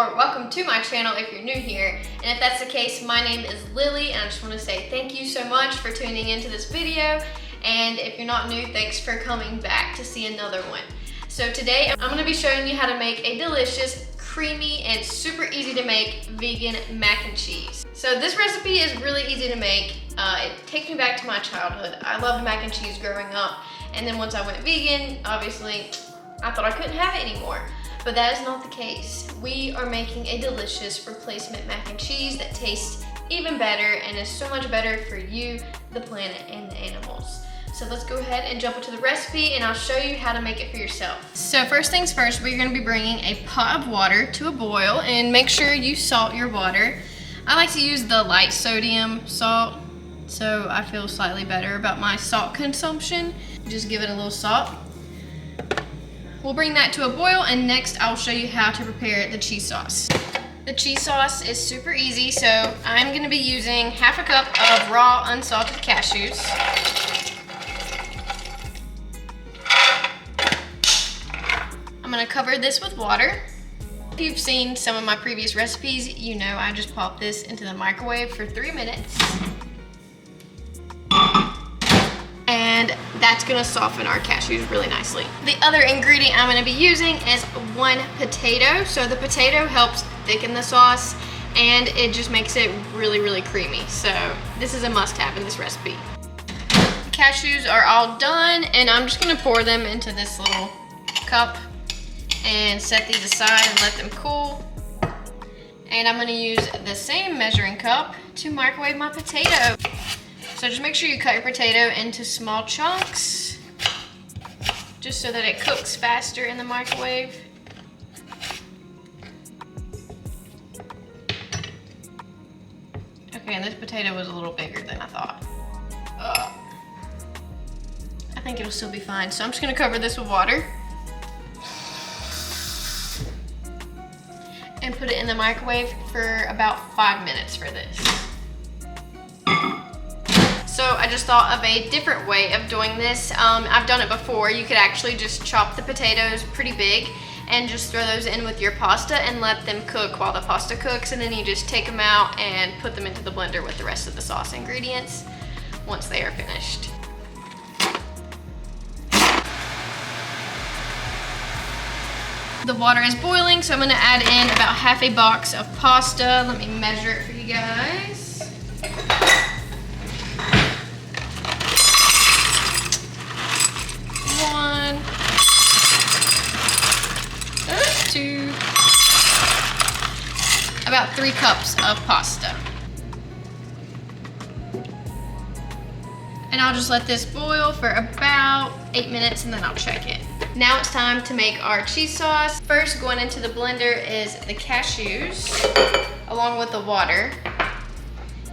or welcome to my channel if you're new here. And if that's the case, my name is Lily and I just want to say thank you so much for tuning into this video. And if you're not new, thanks for coming back to see another one. So today I'm going to be showing you how to make a delicious, creamy, and super easy to make vegan mac and cheese. So this recipe is really easy to make. It takes me back to my childhood. I loved mac and cheese growing up, and then once I went vegan, obviously I thought I couldn't have it anymore. But that is not the case. We are making a delicious replacement mac and cheese that tastes even better and is so much better for you, the planet, and the animals. So let's go ahead and jump into the recipe and I'll show you how to make it for yourself. So first things first, we're gonna be bringing a pot of water to a boil, and make sure you salt your water. I like to use the light sodium salt, so I feel slightly better about my salt consumption. Just give it a little salt. We'll bring that to a boil, and next I'll show you how to prepare the cheese sauce. The cheese sauce is super easy, so I'm gonna be using half a cup of raw unsalted cashews. I'm gonna cover this with water. If you've seen some of my previous recipes, you know I just pop this into the microwave for 3 minutes. And that's gonna soften our cashews really nicely. The other ingredient I'm gonna be using is 1 potato. So the potato helps thicken the sauce and it just makes it really, really creamy. So this is a must-have in this recipe. The cashews are all done, and I'm just gonna pour them into this little cup and set these aside and let them cool. And I'm gonna use the same measuring cup to microwave my potato. So just make sure you cut your potato into small chunks, just so that it cooks faster in the microwave. Okay, and this potato was a little bigger than I thought. I think it'll still be fine. So I'm just gonna cover this with water and put it in the microwave for about 5 minutes for this. So I just thought of a different way of doing this. I've done it before. You could actually just chop the potatoes pretty big and just throw those in with your pasta and let them cook while the pasta cooks, and then you just take them out and put them into the blender with the rest of the sauce ingredients once they are finished. The water is boiling, so I'm gonna add in about half a box of pasta. Let me measure it for you guys. 1, 2, about 3 cups of pasta. And I'll just let this boil for about 8 minutes and then I'll check it. Now it's time to make our cheese sauce. First, going into the blender is the cashews along with the water.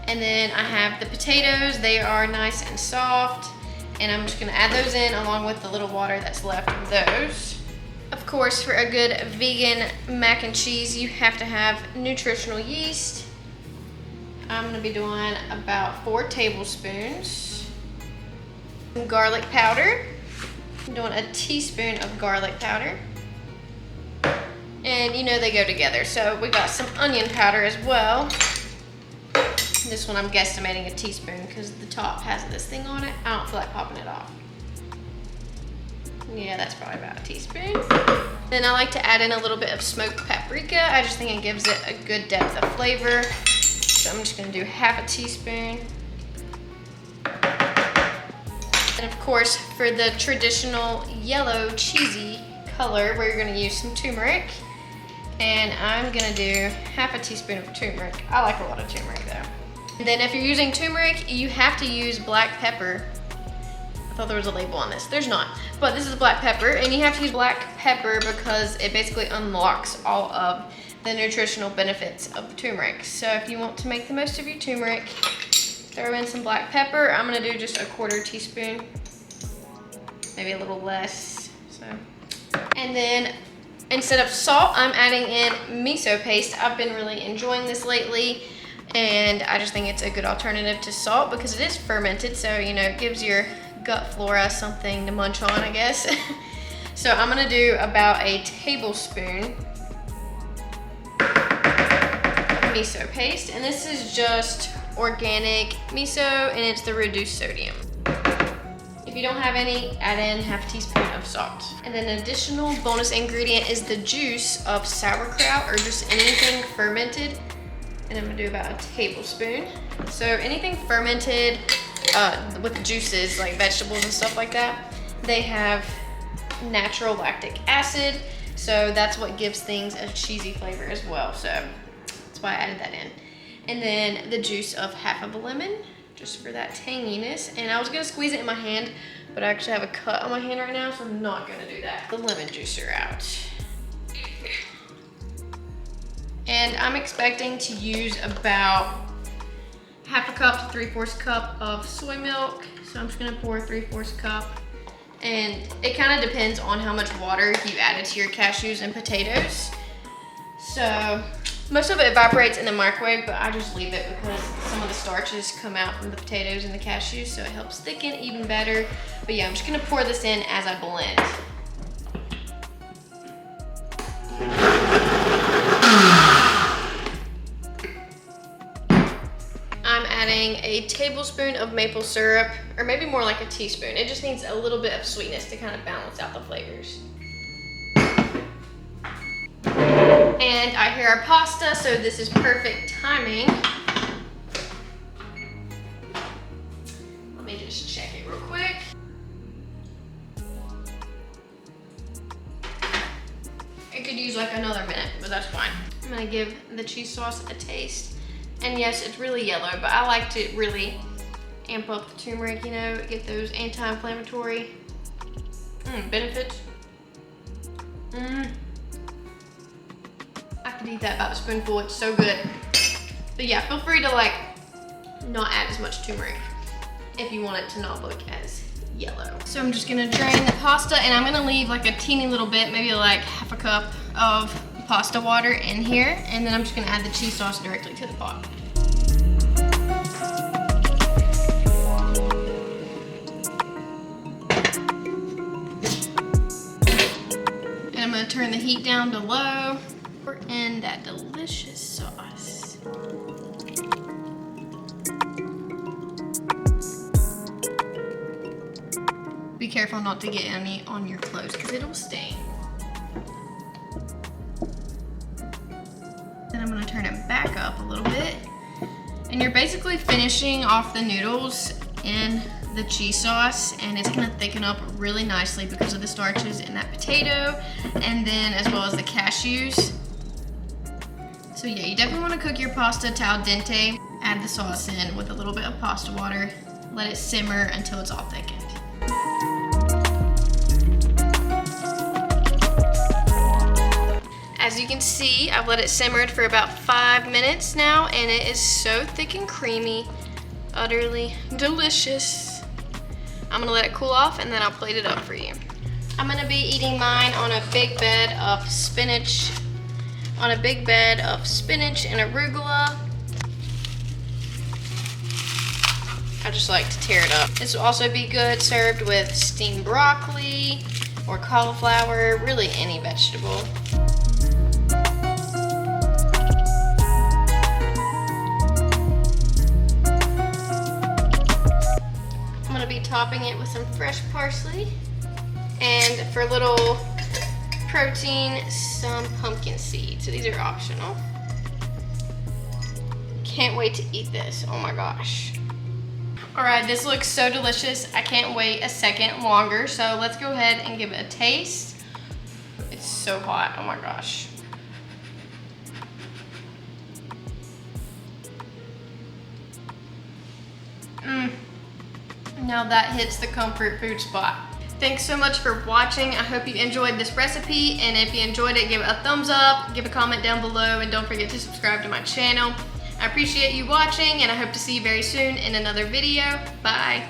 And then I have the potatoes. They are nice and soft. And I'm just gonna add those in along with the little water that's left of those. Of course, for a good vegan mac and cheese, you have to have nutritional yeast. I'm gonna be doing about 4 tablespoons. Some garlic powder. I'm doing a teaspoon of garlic powder. And you know they go together. So we got some onion powder as well. This one I'm guesstimating a teaspoon because the top has this thing on it. I don't feel like popping it off. Yeah, that's probably about a teaspoon. Then I like to add in a little bit of smoked paprika. I just think it gives it a good depth of flavor. So I'm just gonna do half a teaspoon. And of course, for the traditional yellow cheesy color, we're gonna use some turmeric. And I'm gonna do half a teaspoon of turmeric. I like a lot of turmeric though. And then if you're using turmeric, you have to use black pepper. I thought there was a label on this. There's not. But this is black pepper, and you have to use black pepper because it basically unlocks all of the nutritional benefits of the turmeric. So if you want to make the most of your turmeric, throw in some black pepper. I'm gonna do just a 1/4 teaspoon, maybe a little less. And then instead of salt, I'm adding in miso paste. I've been really enjoying this lately. And I just think it's a good alternative to salt because it is fermented, so you know, it gives your gut flora something to munch on, I guess. So I'm gonna do about a tablespoon. miso paste, and this is just organic miso, and it's the reduced sodium. If you don't have any, add in half a teaspoon of salt. And then an additional bonus ingredient is the juice of sauerkraut, or just anything fermented. And I'm gonna do about a tablespoon. So anything fermented with juices, like vegetables and stuff like that, they have natural lactic acid. So that's what gives things a cheesy flavor as well. So that's why I added that in. And then the juice of half of a lemon, just for that tanginess. And I was gonna squeeze it in my hand, but I actually have a cut on my hand right now, so I'm not gonna do that. The lemon juicer out. And I'm expecting to use about half a cup to 3/4 cup of soy milk. So I'm just gonna pour 3/4 cup. And it kind of depends on how much water you added to your cashews and potatoes. So most of it evaporates in the microwave, but I just leave it because some of the starches come out from the potatoes and the cashews, so it helps thicken even better. But yeah, I'm just gonna pour this in as I blend. I'm adding a tablespoon of maple syrup, or maybe more like a teaspoon. It just needs a little bit of sweetness to kind of balance out the flavors. And I hear our pasta, so this is perfect timing. Let me just check it real quick. It could use like another minute, but that's fine. I'm gonna give the cheese sauce a taste. And yes, it's really yellow, but I like to really amp up the turmeric, you know, get those anti-inflammatory benefits. I could eat that about a spoonful, it's so good. But yeah, feel free to like not add as much turmeric if you want it to not look as yellow. So I'm just gonna drain the pasta, and I'm gonna leave like a teeny little bit, maybe like half a cup of pasta water in here, and then I'm just gonna add the cheese sauce directly to the pot. And I'm gonna turn the heat down to low. Pour in that delicious sauce. Be careful not to get any on your clothes because it'll stain. Then I'm gonna turn it back up a little bit. And you're basically finishing off the noodles in the cheese sauce, and it's gonna thicken up really nicely because of the starches in that potato, and then as well as the cashews. So yeah, you definitely wanna cook your pasta to al dente. Add the sauce in with a little bit of pasta water. Let it simmer until it's all thickened. As you can see, I've let it simmer for about 5 minutes now, and it is so thick and creamy, utterly delicious. I'm gonna let it cool off, and then I'll plate it up for you. I'm gonna be eating mine on a big bed of spinach, and arugula. I just like to tear it up. This will also be good served with steamed broccoli or cauliflower, really any vegetable. I'm gonna be topping it with some fresh parsley, and for a little protein, some pumpkin seeds. So these are optional. Can't wait to eat this, oh my gosh. All right, this looks so delicious. I can't wait a second longer, so let's go ahead and give it a taste. It's so hot, oh my gosh. Now that hits the comfort food spot. Thanks so much for watching. I hope you enjoyed this recipe, and if you enjoyed it, give it a thumbs up, give a comment down below, and don't forget to subscribe to my channel. I appreciate you watching, and I hope to see you very soon in another video. Bye.